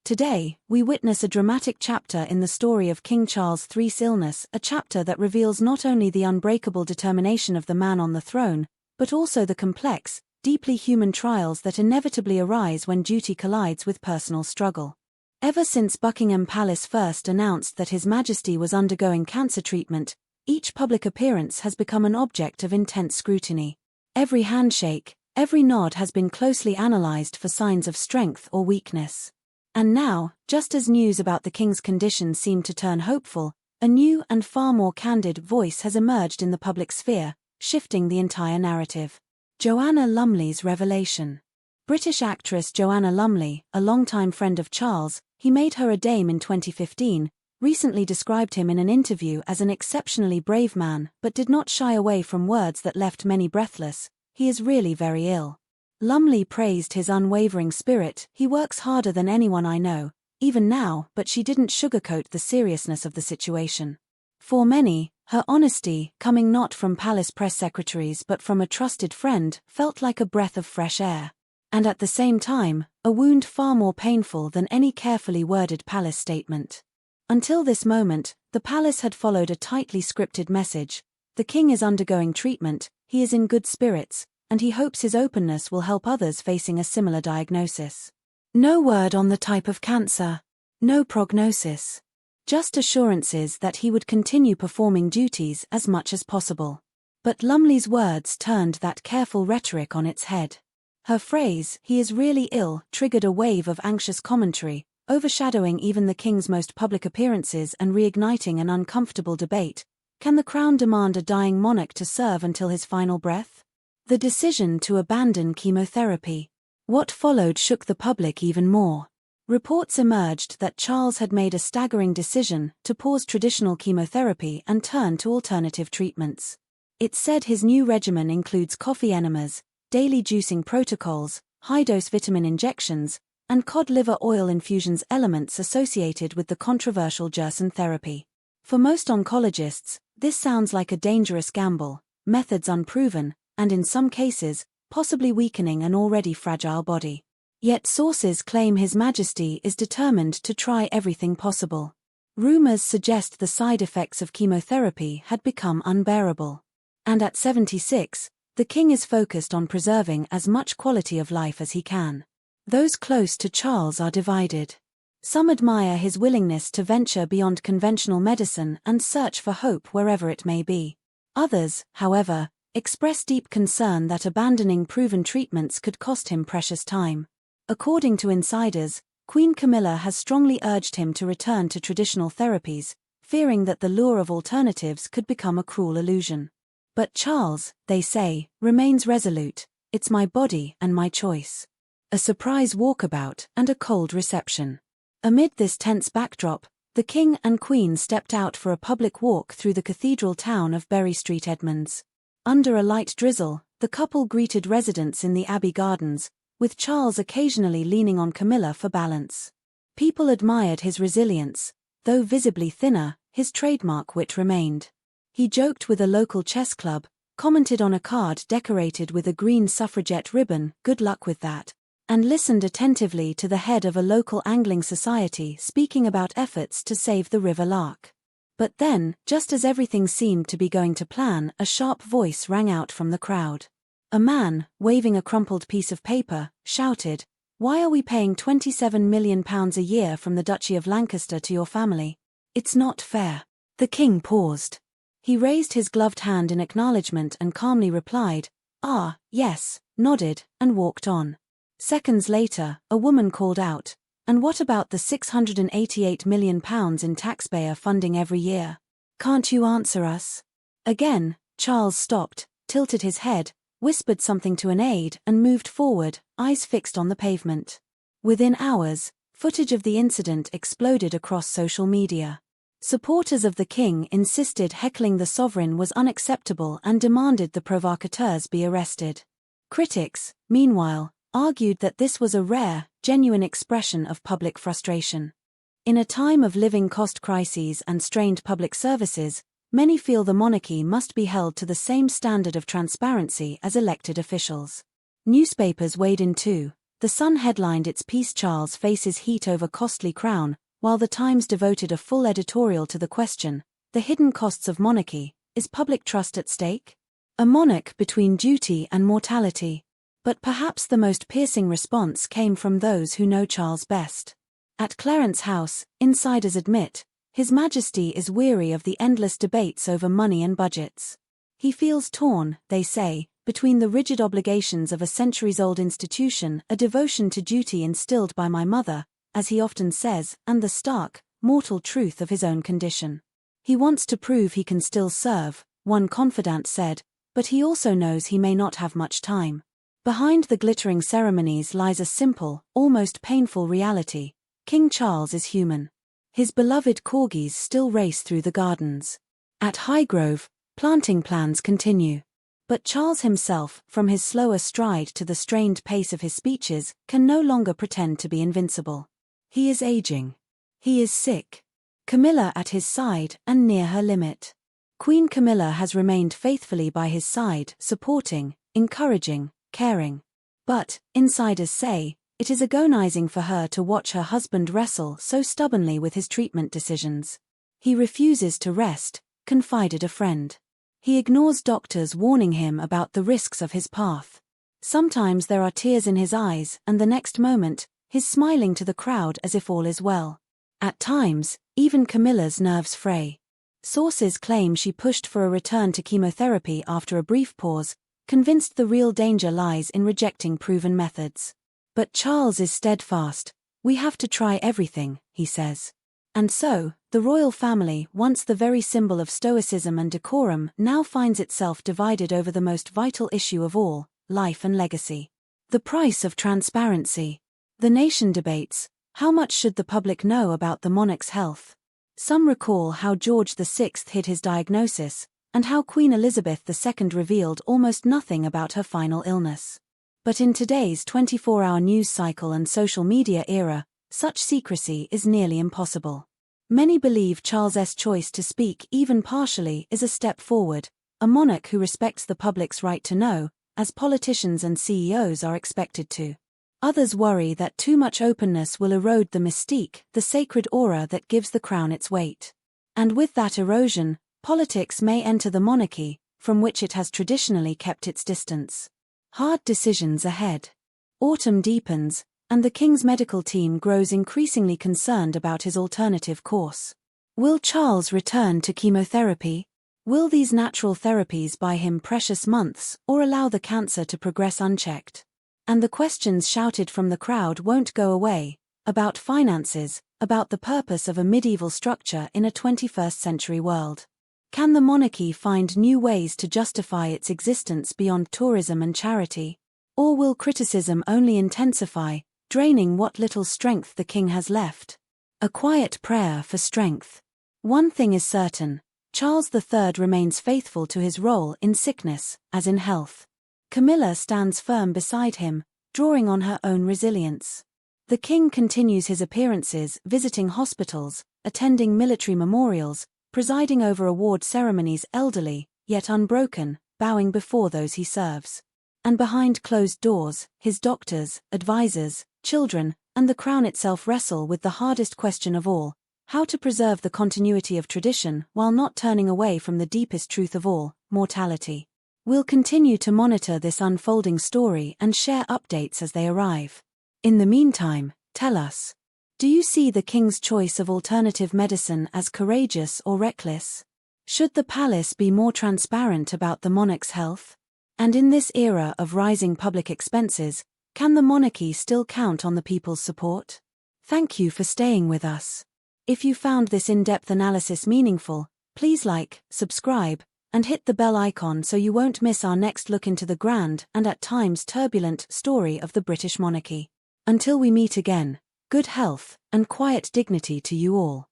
Today, we witness a dramatic chapter in the story of King Charles III's illness, a chapter that reveals not only the unbreakable determination of the man on the throne, but also the complex, deeply human trials that inevitably arise when duty collides with personal struggle. Ever since Buckingham Palace first announced that His Majesty was undergoing cancer treatment, each public appearance has become an object of intense scrutiny. Every handshake, every nod has been closely analyzed for signs of strength or weakness. And now, just as news about the King's condition seemed to turn hopeful, a new and far more candid voice has emerged in the public sphere, shifting the entire narrative. Joanna Lumley's revelation. British actress Joanna Lumley, a longtime friend of Charles, he made her a dame in 2015, recently described him in an interview as an exceptionally brave man but did not shy away from words that left many breathless. He is really very ill. Lumley praised his unwavering spirit. He works harder than anyone I know, even now, but she didn't sugarcoat the seriousness of the situation. For many, her honesty, coming not from palace press secretaries but from a trusted friend, felt like a breath of fresh air. And at the same time, a wound far more painful than any carefully worded palace statement. Until this moment, the palace had followed a tightly scripted message. The king is undergoing treatment, he is in good spirits, and he hopes his openness will help others facing a similar diagnosis. No word on the type of cancer. No prognosis. Just assurances that he would continue performing duties as much as possible. But Lumley's words turned that careful rhetoric on its head. Her phrase, "he is really ill," triggered a wave of anxious commentary, overshadowing even the king's most public appearances and reigniting an uncomfortable debate. Can the crown demand a dying monarch to serve until his final breath? The decision to abandon chemotherapy. What followed shook the public even more. Reports emerged that Charles had made a staggering decision to pause traditional chemotherapy and turn to alternative treatments. It said his new regimen includes coffee enemas, daily juicing protocols, high-dose vitamin injections, and cod liver oil infusions, elements associated with the controversial Gerson therapy. For most oncologists, this sounds like a dangerous gamble, methods unproven, and in some cases, possibly weakening an already fragile body. Yet sources claim His Majesty is determined to try everything possible. Rumors suggest the side effects of chemotherapy had become unbearable. And at 76, the king is focused on preserving as much quality of life as he can. Those close to Charles are divided. Some admire his willingness to venture beyond conventional medicine and search for hope wherever it may be. Others, however, express deep concern that abandoning proven treatments could cost him precious time. According to insiders, Queen Camilla has strongly urged him to return to traditional therapies, fearing that the lure of alternatives could become a cruel illusion. But Charles, they say, remains resolute. "It's my body and my choice." A surprise walkabout and a cold reception. Amid this tense backdrop, the king and queen stepped out for a public walk through the cathedral town of Bury Street, Edmonds. Under a light drizzle, the couple greeted residents in the Abbey Gardens, with Charles occasionally leaning on Camilla for balance. People admired his resilience, though visibly thinner, his trademark wit remained. He joked with a local chess club, commented on a card decorated with a green suffragette ribbon, "Good luck with that," and listened attentively to the head of a local angling society speaking about efforts to save the River Lark. But then, just as everything seemed to be going to plan, a sharp voice rang out from the crowd. A man, waving a crumpled piece of paper, shouted, "Why are we paying £27 million a year from the Duchy of Lancaster to your family? It's not fair." The king paused. He raised his gloved hand in acknowledgement and calmly replied, "Ah, yes," nodded, and walked on. Seconds later, a woman called out, "And what about the £688 million in taxpayer funding every year? Can't you answer us?" Again, Charles stopped, tilted his head, whispered something to an aide, and moved forward, eyes fixed on the pavement. Within hours, footage of the incident exploded across social media. Supporters of the king insisted heckling the sovereign was unacceptable and demanded the provocateurs be arrested. Critics, meanwhile, argued that this was a rare, genuine expression of public frustration. In a time of living cost crises and strained public services, many feel the monarchy must be held to the same standard of transparency as elected officials. Newspapers weighed in too. The Sun headlined its piece "Charles Faces Heat Over Costly Crown," while the Times devoted a full editorial to the question, "The Hidden Costs of Monarchy, Is Public Trust at Stake? A Monarch Between Duty and Mortality." But perhaps the most piercing response came from those who know Charles best. At Clarence House, insiders admit, His Majesty is weary of the endless debates over money and budgets. He feels torn, they say, between the rigid obligations of a centuries-old institution, a devotion to duty instilled by my mother, as he often says, and the stark, mortal truth of his own condition. He wants to prove he can still serve, one confidant said, but he also knows he may not have much time. Behind the glittering ceremonies lies a simple, almost painful reality. King Charles is human. His beloved corgis still race through the gardens. At Highgrove, planting plans continue. But Charles himself, from his slower stride to the strained pace of his speeches, can no longer pretend to be invincible. He is aging. He is sick. Camilla at his side and near her limit. Queen Camilla has remained faithfully by his side, supporting, encouraging, caring. But, insiders say, it is agonizing for her to watch her husband wrestle so stubbornly with his treatment decisions. He refuses to rest, confided a friend. He ignores doctors warning him about the risks of his path. Sometimes there are tears in his eyes, and the next moment, he's smiling to the crowd as if all is well. At times, even Camilla's nerves fray. Sources claim she pushed for a return to chemotherapy after a brief pause, convinced the real danger lies in rejecting proven methods. But Charles is steadfast. "We have to try everything," he says. And so, the royal family, once the very symbol of stoicism and decorum, now finds itself divided over the most vital issue of all, life and legacy. The price of transparency. The nation debates, how much should the public know about the monarch's health? Some recall how George VI hid his diagnosis, and how Queen Elizabeth II revealed almost nothing about her final illness. But in today's 24-hour news cycle and social media era, such secrecy is nearly impossible. Many believe Charles's choice to speak even partially is a step forward, a monarch who respects the public's right to know, as politicians and CEOs are expected to. Others worry that too much openness will erode the mystique, the sacred aura that gives the crown its weight. And with that erosion, politics may enter the monarchy, from which it has traditionally kept its distance. Hard decisions ahead. Autumn deepens, and the king's medical team grows increasingly concerned about his alternative course. Will Charles return to chemotherapy? Will these natural therapies buy him precious months or allow the cancer to progress unchecked? And the questions shouted from the crowd won't go away, about finances, about the purpose of a medieval structure in a 21st century world. Can the monarchy find new ways to justify its existence beyond tourism and charity? Or will criticism only intensify, draining what little strength the king has left? A quiet prayer for strength. One thing is certain, Charles III remains faithful to his role in sickness, as in health. Camilla stands firm beside him, drawing on her own resilience. The king continues his appearances, visiting hospitals, attending military memorials, presiding over award ceremonies, elderly, yet unbroken, bowing before those he serves. And behind closed doors, his doctors, advisors, children, and the crown itself wrestle with the hardest question of all, how to preserve the continuity of tradition while not turning away from the deepest truth of all, mortality. We'll continue to monitor this unfolding story and share updates as they arrive. In the meantime, tell us, do you see the king's choice of alternative medicine as courageous or reckless? Should the palace be more transparent about the monarch's health? And in this era of rising public expenses, can the monarchy still count on the people's support? Thank you for staying with us. If you found this in-depth analysis meaningful, please like, subscribe, and hit the bell icon so you won't miss our next look into the grand and at times turbulent story of the British monarchy. Until we meet again, good health and quiet dignity to you all.